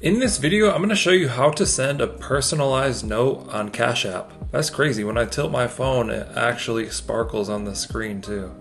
In this video, I'm going to show you how to send a personalized note on Cash App. That's crazy. When I tilt my phone, it actually sparkles on the screen too.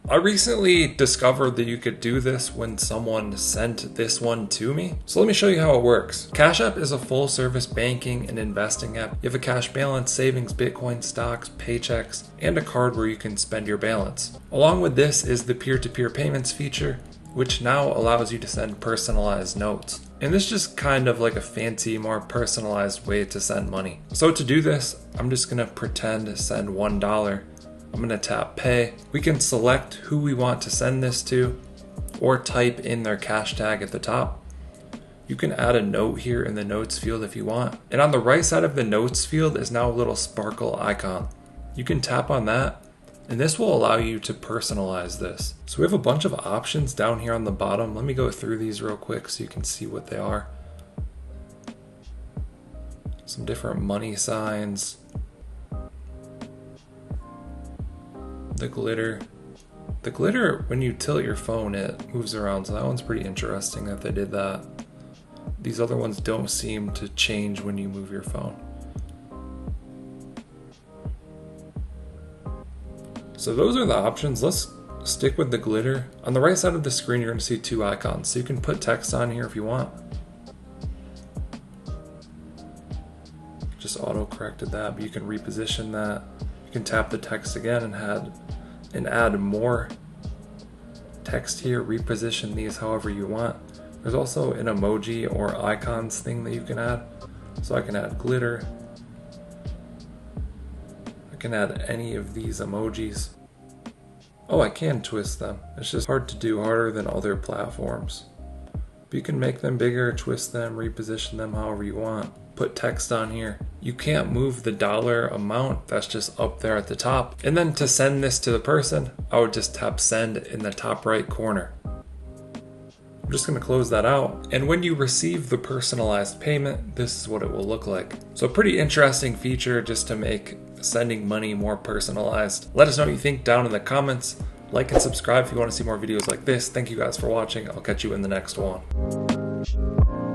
I recently discovered that you could do this when someone sent this one to me. So let me show you how it works. Cash App is a full service banking and investing app. You have a cash balance, savings, Bitcoin, stocks, paychecks, and a card where you can spend your balance. Along with this is the peer-to-peer payments feature, which now allows you to send personalized notes. And this is just kind of like a fancy, more personalized way to send money. So to do this, I'm just gonna pretend to send $1. I'm gonna tap pay. We can select who we want to send this to or type in their cash tag at the top. You can add a note here in the notes field if you want. And on the right side of the notes field is now a little sparkle icon. You can tap on that and this will allow you to personalize this. So we have a bunch of options down here on the bottom. Let me go through these real quick so you can see what they are. Some different money signs. The glitter. The glitter, when you tilt your phone, it moves around. So that one's pretty interesting that they did that. These other ones don't seem to change when you move your phone. So those are the options. Let's stick with the glitter. On the right side of the screen, you're going to see two icons. So you can put text on here if you want. Just auto-corrected that, but you can reposition that. You can tap the text again and add more text here. Reposition these however you want. There's also an emoji or icons thing that you can add. So I can add glitter. I can add any of these emojis. Oh, I can twist them. It's just hard to do, harder than other platforms. But you can make them bigger, twist them, reposition them however you want. Put text on here. You can't move the dollar amount, that's just up there at the top. And then to send this to the person, I would just tap send in the top right corner. I'm just gonna close that out. And when you receive the personalized payment, this is what it will look like. So a pretty interesting feature just to make sending money more personalized. Let us know what you think down in the comments. Like and subscribe if you want to see more videos like this. Thank you guys for watching. I'll catch you in the next one.